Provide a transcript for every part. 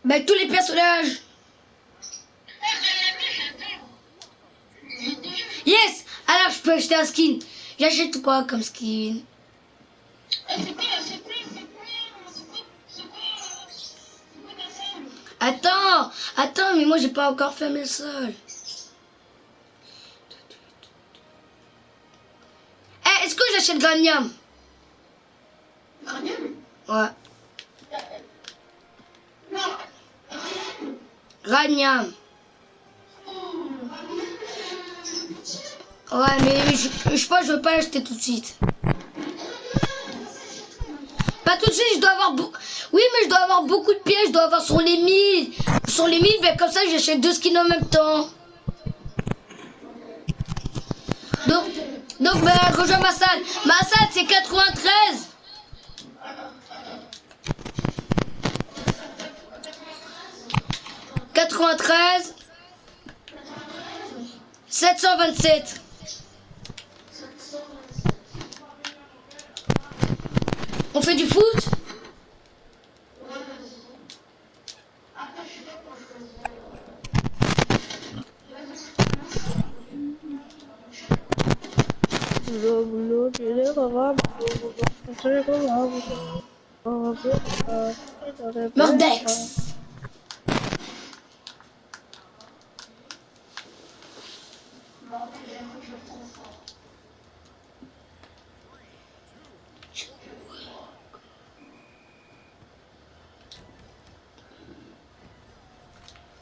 Bah tous les personnages. Yes. Alors je peux acheter un skin. J'achète quoi comme skin? Attends, mais moi j'ai pas encore fait mes sols. Eh, est-ce que j'achète Granium? Ouais. Granium. Ouais, mais je pense que je veux pas l'acheter tout de suite. Pas tout de suite, je dois avoir oui, mais je dois avoir beaucoup de pièces, je dois avoir sur les 1000. Sur les 1000, ben comme ça j'achète 2 skins en même temps. Donc ben rejoins ma salle. Ma salle c'est 93. « 93 727. On fait du foot? Mordex.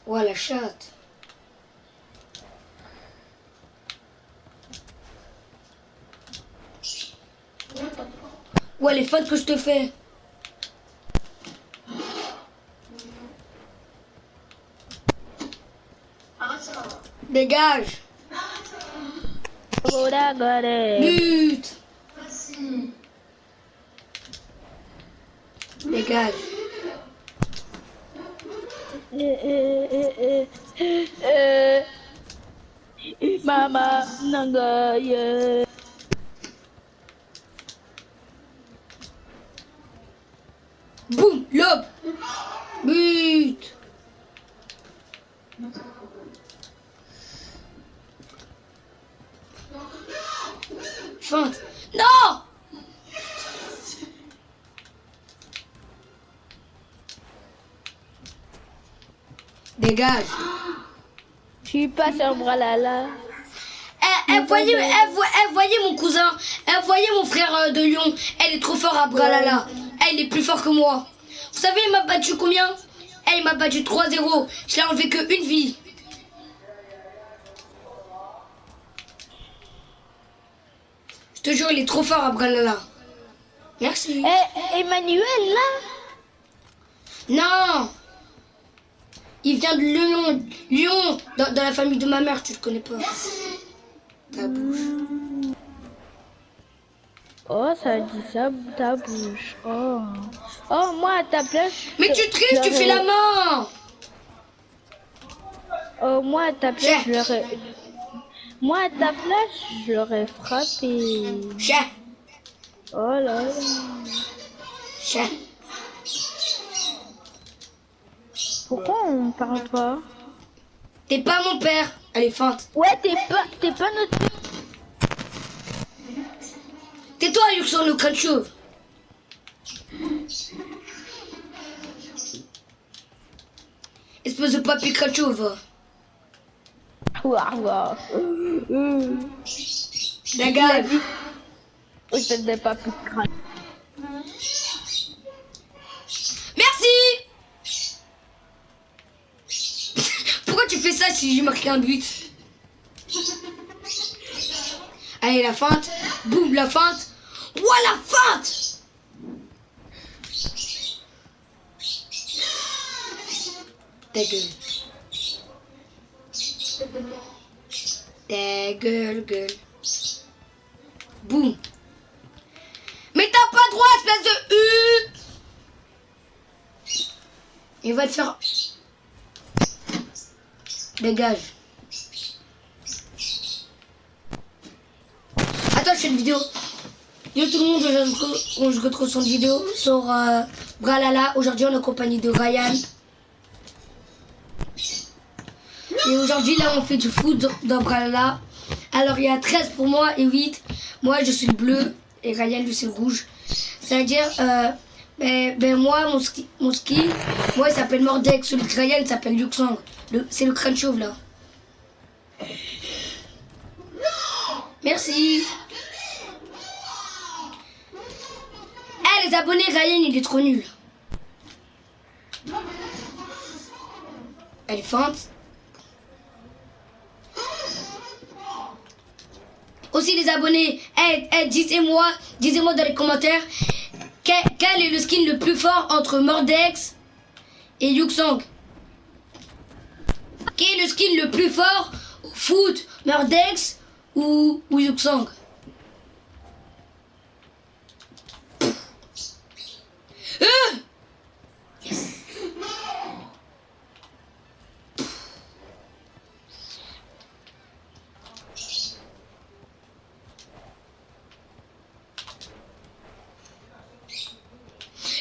Ouais, la chatte. Ouais, les fans que je te fais. Dégage. But. Dégage. Mama nanga ye. Boum, lob. But. Feinte. Non. Dégage. Je suis pas sur Bralala. Voyez mon cousin. Voyez mon frère de Lyon. Elle est trop fort à Bralala. Elle est plus fort que moi. Vous savez, il m'a battu combien? Il m'a battu 3-0. Je l'ai enlevé que une vie. Je te jure, il est trop fort à Bralala. Merci. Emmanuel, là? Non. Il vient de Lyon. Lyon, dans la famille de ma mère, tu le connais pas. Ta bouche. Oh, ça dit ça, ta bouche. Oh. Oh, moi, à ta place... Mais tu triches, tu fais la main. Oh, moi, à ta place, je l'aurais... Moi, à ta place, je l'aurais frappé. Chat. Oh là là. Chat. Pourquoi on parle pas? T'es pas mon père. Elle est feinte. Ouais, t'es pas notre... Tais-toi, Luxon, le crâne chauve. Espèce de papy crâne chauve. Waouh. Dégage. Oui, je ne pas plus crâne. Merci. Pourquoi tu fais ça si j'ai marqué un but? Allez, la feinte. Boum, la feinte. Ouah, la feinte. Ta gueule. Ta gueule, gueule. Boum. Mais t'as pas droit, espèce de Il va te faire... Dégage. Attends, je fais une vidéo. Yo tout le monde, je retrouve son vidéo sur Bralala. Aujourd'hui, on est en compagnie de Ryan. Et aujourd'hui, là, on fait du foot dans Brawlhalla. Alors, il y a 13 pour moi et 8. Moi, je suis le bleu et Ryan, lui, c'est le rouge. C'est-à-dire, moi, mon ski, moi, il s'appelle Mordex. Celui de Ryan, il s'appelle Yuxang. C'est le crâne chauve, là. Merci. Eh, les abonnés, Ryan, il est trop nul. Elle est feinte. Aussi les abonnés, disez-moi dans les commentaires quel est le skin le plus fort entre Mordex et Yuxang. Quel est le skin le plus fort au foot, Mordex ou Yuxang? Yes.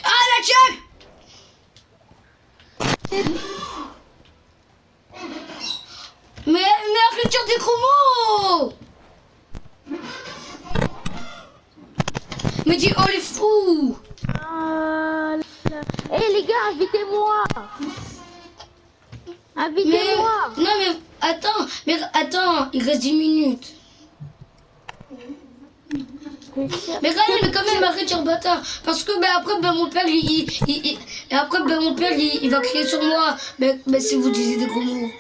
Ah, la check! Mais arrête des gros mots! Mais dis, oh les fous! Eh les gars, invitez-moi. Invitez-moi. Non mais attends, il reste 10 minutes. Mais quand même arrête sur bâtard. Parce que après mon père il va crier sur moi. Mais si vous disiez des gros mots.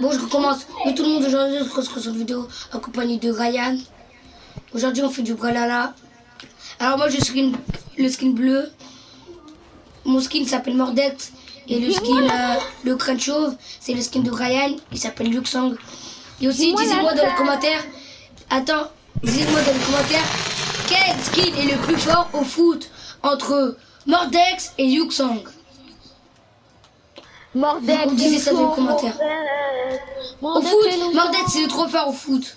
Bon, je recommence. Mais tout le monde aujourd'hui je retrouve sur une vidéo accompagné de Ryan. Aujourd'hui on fait du Brawlhalla. Alors moi je suis le skin bleu. Mon skin s'appelle Mordex. Et le skin, le crâne chauve, c'est le skin de Ryan. Il s'appelle Yuxang. Et aussi, disez-moi dans les commentaires. Attends, dites-moi dans les commentaires quel skin est le plus fort au foot entre Mordex et Yuxang. Mordex. Vous disez ça dans les commentaires. Au foot, Mordex c'est trop fort au foot.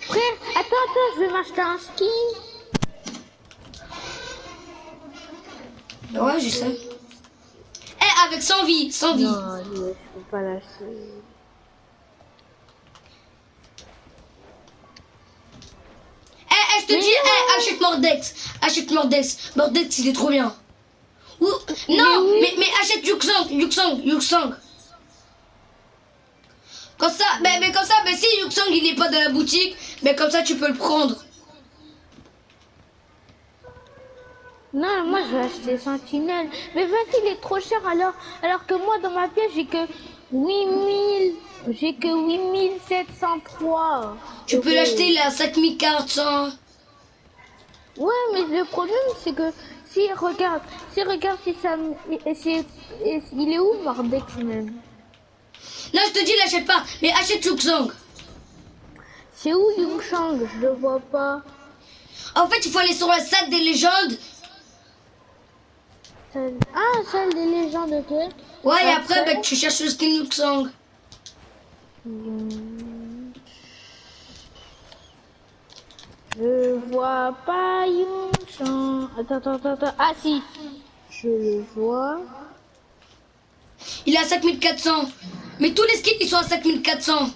Frère, attends, je vais m'acheter un skin. Ouais, je sais. Eh, avec 100 vies, 100 vies. Non, je peux pas lâcher. Je te dis, achète Mordex. Achète Mordex. Mordex, il est trop bien. Non, mais achète Yuxang. Comme ça, si Yuxang il n'est pas dans la boutique, comme ça tu peux le prendre. Non, moi je vais acheter Sentinelle. Mais vas-y, il est trop cher alors que moi dans ma pièce j'ai que 8703. Tu peux l'acheter là, 5400. Ouais, mais le problème c'est que si regarde si ça il est où Mordex même? Non, je te dis l'achète pas, mais achète Yuxang. C'est où Yuxang? Je le vois pas. En fait, il faut aller sur la salle des légendes. Ah, salle des légendes, ok. Ouais, et après, tu cherches le skin Yuxang. Je vois pas Yuxang. Attends. Ah si, je le vois. Il est à 5400. Mais tous les skins, ils sont à 5400.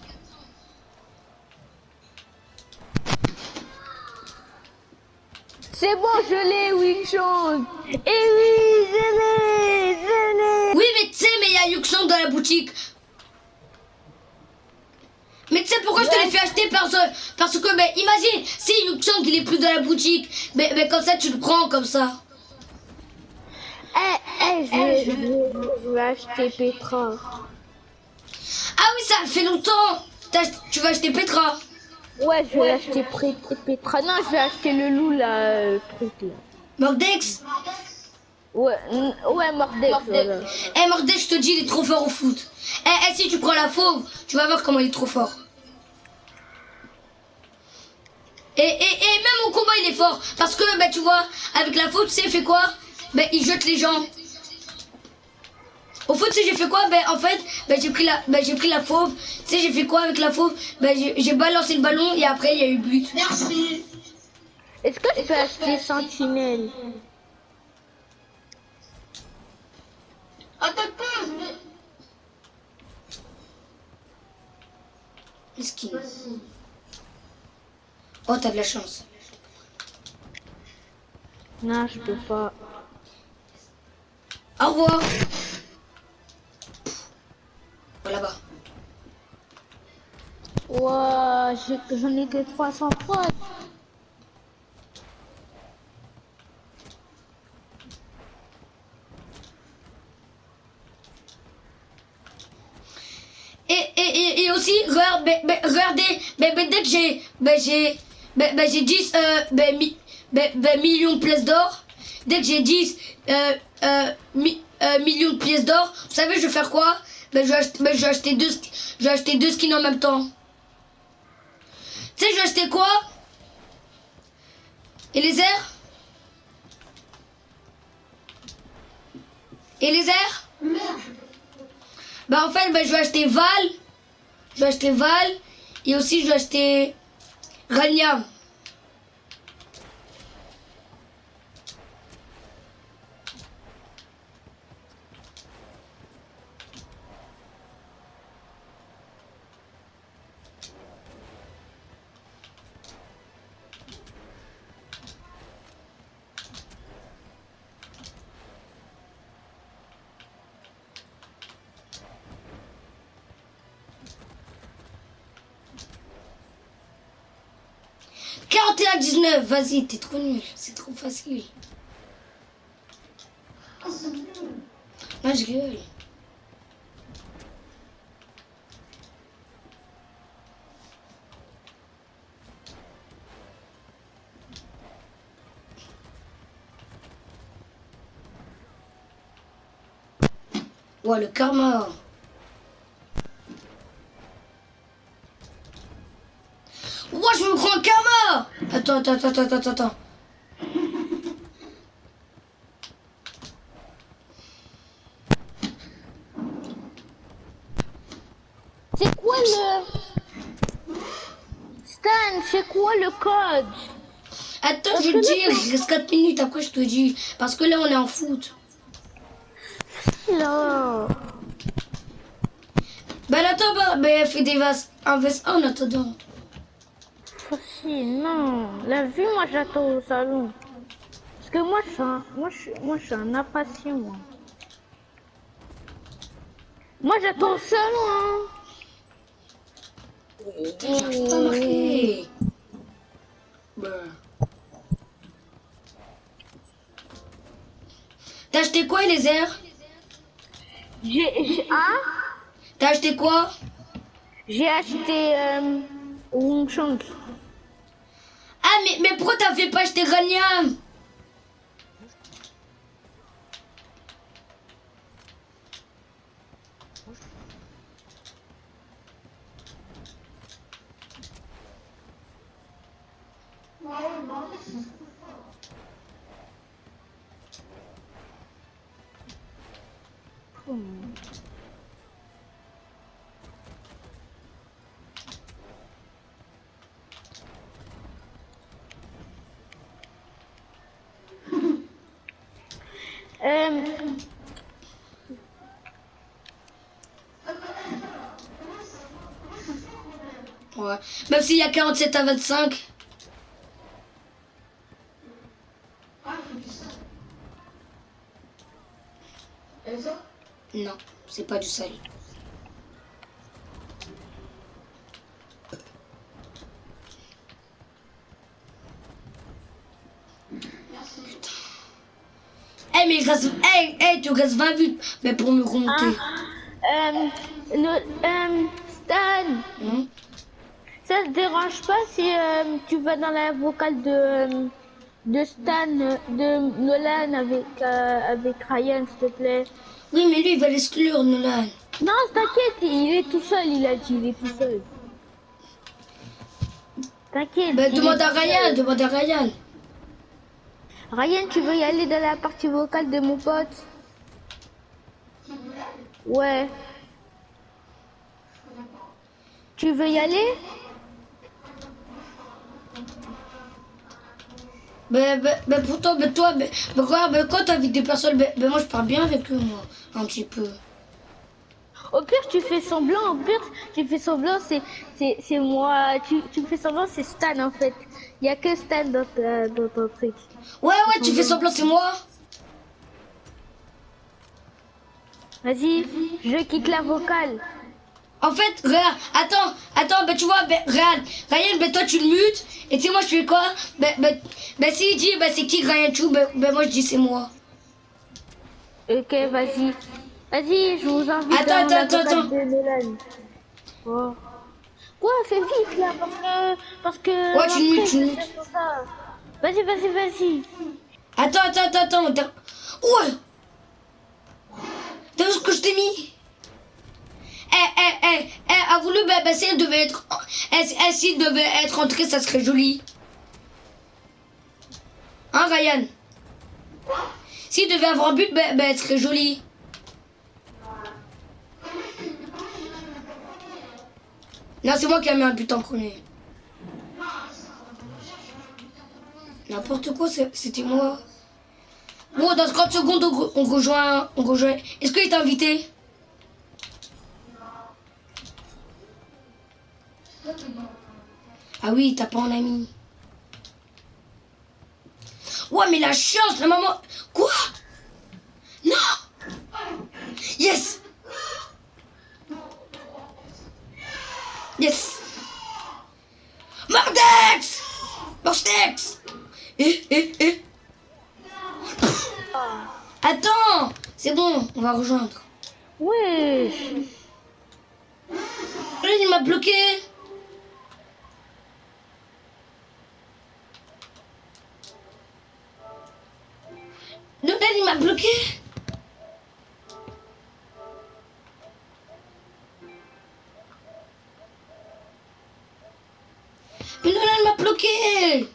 C'est bon, je l'ai, Yuxang. Et oui, je l'ai. Oui, mais tu sais, il y a Yuxang dans la boutique. Mais tu sais pourquoi je te l'ai fait acheter parce que, imagine, si Yuxang il est plus dans la boutique, comme ça tu le prends comme ça. Je vais acheter Petra. Ah oui, ça fait longtemps. Tu vas acheter Petra. Ouais, je vais acheter Petra. Non, je vais acheter le loup là, truc là. Mordex. Ouais, Mordex. Voilà. Mordex, je te dis, il est trop fort au foot. Si tu prends la fauve, tu vas voir comment il est trop fort. Et même au combat, il est fort. Parce que, tu vois, avec la fauve, tu sais, il fait quoi? Il jette les gens. Au foot, tu sais, j'ai fait quoi? En fait, j'ai pris la fauve. Tu sais, j'ai fait quoi avec la fauve? J'ai balancé le ballon et après, il y a eu but. Merci. Est-ce que je peux acheter Sentinelle? Attends. skin. Oh, t'as de la chance. Non, je peux pas. Au revoir. Oh, là-bas. Ouah, j'en ai que 300 fois. Et aussi, regardez, dès que j'ai 10 millions de pièces d'or, dès que j'ai 10 millions de pièces d'or, vous savez, je vais faire quoi? Je vais acheter deux skins en même temps. Tu sais, je vais acheter quoi? Et les airs? Et les airs? Bah en fait, je vais acheter Val. Je vais acheter Val. Et aussi, je vais acheter Rania. À 19, vas-y, t'es trop nul, c'est trop facile. Moi je gueule. Ouais, le karma. Ouais, je me prends un karma. Attends. C'est quoi le... Stan, c'est quoi le code? Attends, je vais te dire, il reste 4 minutes, après je te dis. Parce que là, on est en foot. Là. Ben attends, fais des un vs 1 en attendant. Facile, non. La vue, moi, j'attends au salon. Parce que moi, je suis un impatient, moi. Moi, j'attends au salon, hein. Putain, j'arrive pas à marquer. T'as acheté quoi, les airs? Hein? T'as acheté quoi? J'ai acheté Wing Chun. Ah, mais pourquoi t'as fait pas acheter Rania? Ouais. Même s'il y a 47 à 25. Non, c'est pas du sel. Eh mais tu restes 20 buts mais pour me remonter. Stan, ça te dérange pas si tu vas dans la vocale de Stan, de Nolan avec Ryan, s'il te plaît? Oui, mais lui, il va l'exclure, Nolan. Non, t'inquiète, il est tout seul, il a dit, il est tout seul. T'inquiète. Bah, demande à Ryan, Ryan, tu veux y aller dans la partie vocale de mon pote? Ouais. Tu veux y aller? Pourtant, toi, regarde, quand t'invites des personnes, moi je parle bien avec eux, moi, un petit peu. Au pire, tu fais semblant. Au pire, tu fais semblant. C'est moi. Tu fais semblant. C'est Stan en fait. Il y a que Stan dans ton truc. Ouais, tu fais semblant, c'est moi. Vas-y, je quitte la vocale. En fait, regarde, attends, ben tu vois, ben regarde, Ryan, ben toi tu le mutes, et tu sais moi je fais quoi? Ben s'il dit, ben c'est qui Ryan Chou, ben moi je dis c'est moi. Ok, vas-y. Vas-y, je vous invite dans la vocale de Nolan. Oh. Quoi, fais vite là, parce que ouais, tu le mutes. Vas-y. Attends. Ouais! T'as vu ce que je t'ai mis? A voulu, ben si elle devait être, s'il devait être entrée, ça serait joli. Hein, Ryan? S'il devait avoir un but, ben elle serait jolie. Non, c'est moi qui ai mis un but en premier. N'importe quoi, c'était moi. Bon, dans 30 secondes, on rejoint. Est-ce qu'il est invité? Ah oui, t'as pas un ami. Ouais, mais la chance, la maman... Quoi? Non! Yes! Yes! Mordex! Attends! C'est bon, on va rejoindre. Ouais. Il m'a bloqué. Il m'a bloqué. Mais il m'a bloqué.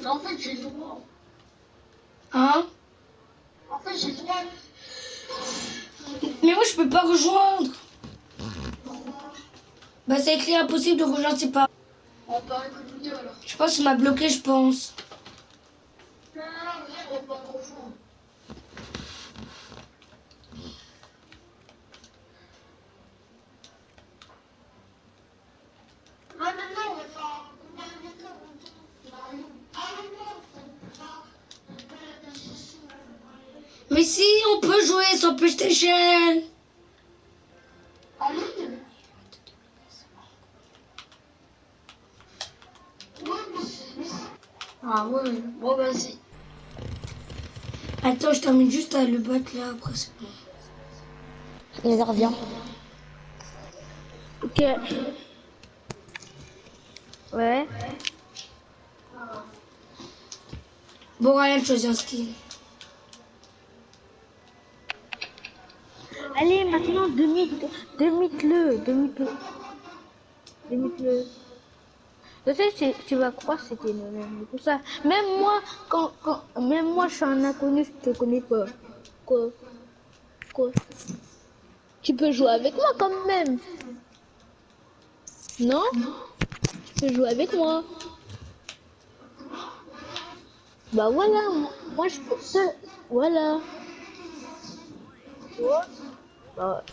En fait, j'ai le droit. Hein? En fait, j'ai le droit. Mais moi, je peux pas rejoindre. Bah, c'est écrit impossible de rejoindre, c'est pas. On peut écouter alors. Je pense qu'il m'a bloqué, je pense. Non, on va pas rejoindre. Maintenant, on va faire Mais si, on peut jouer sur PlayStation. en ligne. Ah ouais, bon vas-y. Attends, je termine juste à le battre là, après c'est bon. Il revient. Ok. Ouais. Bon, Ryan, choisis un skin. Allez, maintenant, demite-le. Je sais, tu vas croire que c'était une tout ça. Même moi, même moi, je suis un inconnu, je te connais pas. Quoi? Tu peux jouer avec moi quand même. Non? Tu peux jouer avec moi. Bah voilà, moi je peux te... Voilà. Bah,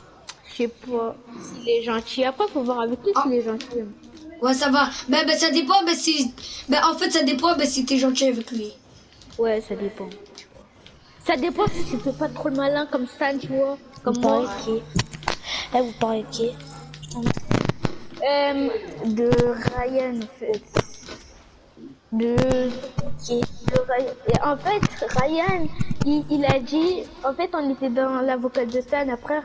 je sais pas s'il est gentil. Après, faut voir avec lui s'il est gentil. Ouais, ça va. Ben, ça dépend, si... Ben, en fait, ça dépend, si t'es gentil avec lui. Ouais, ça dépend. Ça dépend si tu fais pas trop le malin comme Stan, tu vois. Comme moi. Vous parlez de qui? De Ryan, en fait. De... Qui? Et en fait, Ryan, il a dit, en fait, on était dans la vocale de Stan. Après,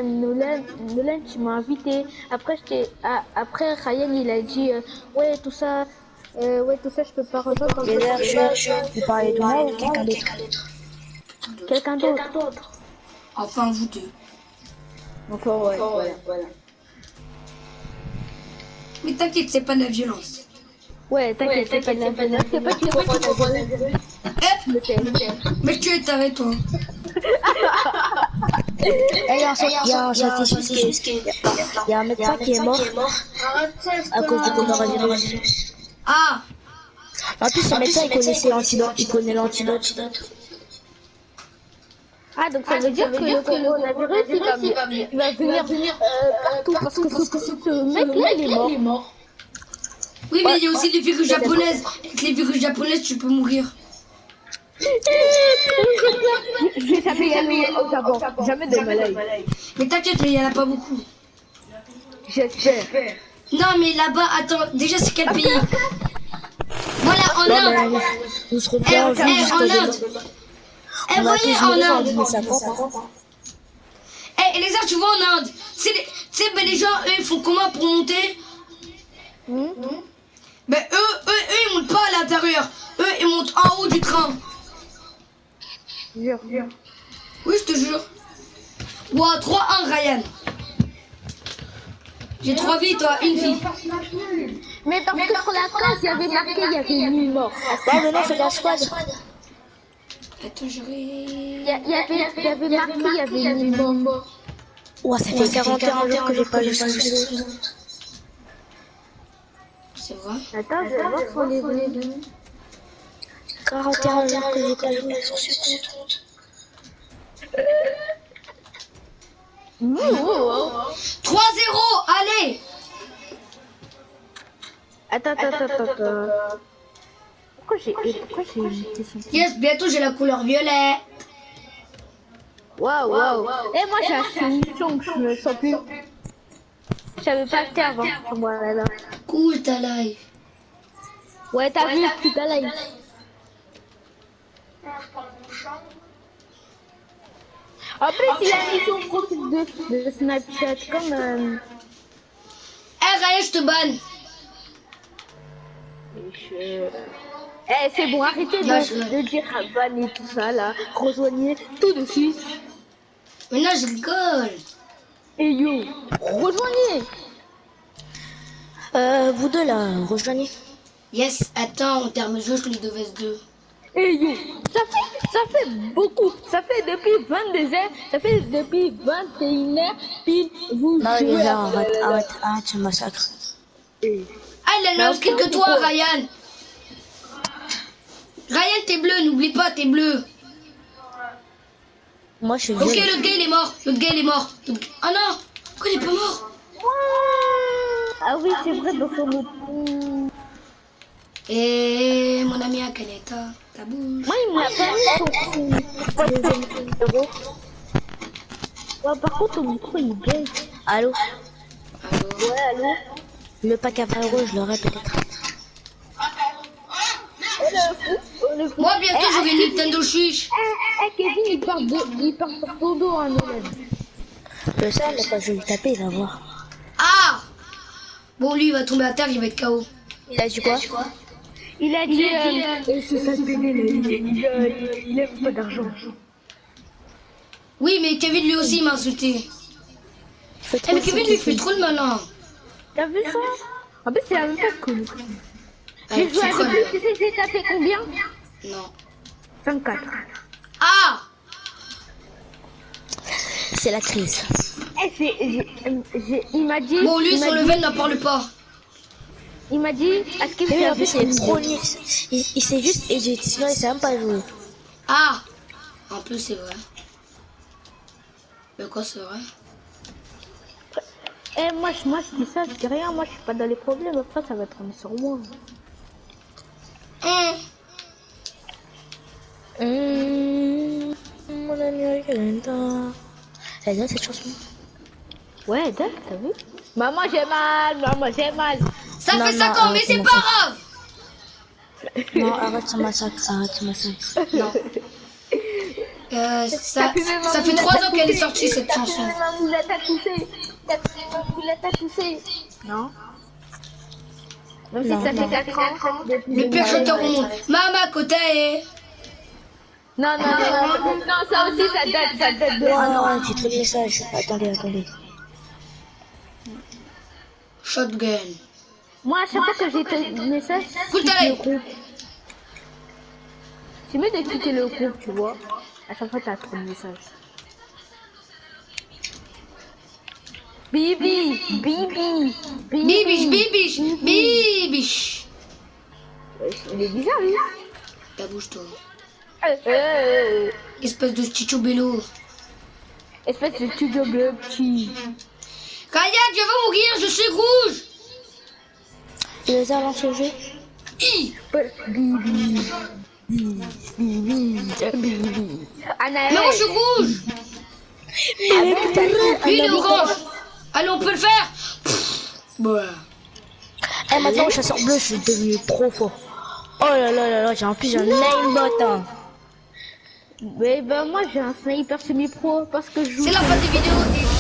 Nolan, tu m'as invité. Après, Ryan, il a dit, ouais, tout ça, je peux pas rejoindre. Et d'ailleurs, tu parlais de moi ou quelqu'un d'autre? Quelqu'un d'autre. Enfin, vous deux. Enfin, ouais, voilà. Mais t'inquiète, c'est pas de la violence. Ouais, t'inquiète, c'est pas de la violence. C'est pas qu'il faut pas la violence. Le thème. Mais tu es avec toi. Et il y a un statistique il y a un médecin qui est mort à cause du coronavirus. Ah, En plus, ce médecin, il connaît l'antidote. Ah, donc ça veut dire que le coronavirus, il va venir partout parce que ce mec-là, il est mort. oui, mais il y a aussi les virus japonaises. Avec les virus japonaises, tu peux mourir. Je vais jamais y aller au Japon. Jamais de ma life. Mais t'inquiète, mais il y en a pas beaucoup. J'espère. Non, mais là-bas, attends, déjà, c'est quel pays? Voilà, en Inde. Nous serons bien En vus jusqu'au Inde. début. Eh, On a voyez, tous en une Inde. mais ça prend. Eh, les gens, tu vois, en Inde, tu sais, ben, les gens, eux, ils font comment pour monter? Ben, eux, ils montent pas à l'intérieur. Eux, ils montent en haut du train. Jure. Oui, je te jure. Ouah, 3-1, Ryan. J'ai 3 vies, toi, une vie. Mais parce que sur la case, il y avait marqué, il y avait une nuit mort. Non, mais non, c'est la squad. Attends, j'aurais... Il y avait marqué, il y avait une nuit mort. Ouais, ça fait 41 jours que j'ai pas joué sur ce jeu. C'est vrai? Attends, je vais voir sur les données. 41 jours que j'ai pas joué sur ce compte. 3-0, allez. Attends. Pourquoi j'ai une question? Yes, bientôt j'ai la couleur violet. Waouh. Et moi j'ai acheté une mission que je me sens plus. Je savais pas acheter avant. Voilà. Cool ta live. Ouais, t'as vu tout à l'heure. En plus, il a mis son profil de Snapchat comme. Eh, Ryan, je te banne. Eh, c'est bon, arrêtez de dire Ravan et tout ça là. Rejoignez tout de suite. Mais non, je rigole. Et yo, rejoignez. Vous deux là, rejoignez. Yes, attends, on termine le jeu, je les devais 2. Et yo, ça fait beaucoup. Ça fait depuis 22h, ça fait depuis 21h, puis vous Non, jouez les gars, à... arrête ce massacre. Ah, il a le même skin que toi, Ryan. Ryan, t'es bleu, n'oublie pas, t'es bleu. Moi, je suis Ok, violet. l'autre gars, il est mort. L'autre gars, il est mort. Ah non, pourquoi il est pas mort? Ah oui, c'est vrai, dans son autre... Et mon ami Akaneta, ta bouche. Moi, il m'a pas mis son euros. Ouais, par contre, ton micro, il bug. Allô? Alors, Ouais, allô? Le pack à 20 €, je l'aurai peut-être. moi, bientôt, j'aurai une Nintendo Switch. Kevin, il part sur ton dos, hein, Nolan. Je sais, mais quand je vais lui taper, il va voir. Ah! Bon, lui, il va tomber à terre, il va être KO. Il a dit quoi? Il a dit, ce sale pédé, il aime pas d'argent. Oui, mais Kevin, lui aussi, il m'a insulté. Fais Eh, trop mais de Kevin, lui, il fait trop le malin. T'as vu ça? En plus, c'est la même chose que nous. J'ai Ouais, joué tu connais. avec lui, tu sais, j'ai tapé combien? Non. 24. Ah! C'est la crise. Il m'a dit... Bon, lui, il son m'a level n'en parle pas. Il m'a dit, est-ce qu'il Et fait en plus, c'est Pronix. Il sait juste edit, sinon il sait même pas jouer. Ah! En plus, c'est vrai. Mais quoi, c'est vrai? Eh, moi, je dis ça, je dis rien, moi, je suis pas dans les problèmes, après, ça va être remis sur moi. Mon ami Alenta. Elle donne cette chanson. Ouais, t'as vu? Maman, j'ai mal. Ça Non, fait non, 5 ans, mais arrête, c'est mon pas frère. grave! Non, arrête ce massacre, arrête ce massacre. Non. Ça fait 3 ans qu'elle est sortie cette chanson. Ma moulette a toussé. Ma moulette a toussé. Non. Même si Non, ça non. fait 4 ans. Le pire chanteur au monde. Mama Kotae. Non, ça aussi, ça date de. Ah non, j'ai trouvé ça, attendez. Shotgun. Moi, à chaque fois que j'ai tes messages, Écoute, quitte allez. le groupe. C'est mieux de quitter le groupe, tu vois. À chaque fois, t'as trop de messages. Bibi. Bibiche. Il est bizarre, lui. Ta bouche, toi. Euh. Espèce de sticho bello. Espèce de studio bleu petit. Kayak, je veux mourir, je suis rouge. Tu les as lancé le jeu? I. Bibi. Anaël. Non, je suis rouge. Mais putain, Lui, il est orange. Allez, on peut le faire. Ouais. Eh, maintenant, au chasseur bleu, je suis devenu trop fort. Oh là là, j'ai un aimbot, hein. Mais ben moi j'ai un sniper semi-pro parce que je joue. C'est la fin des vidéos.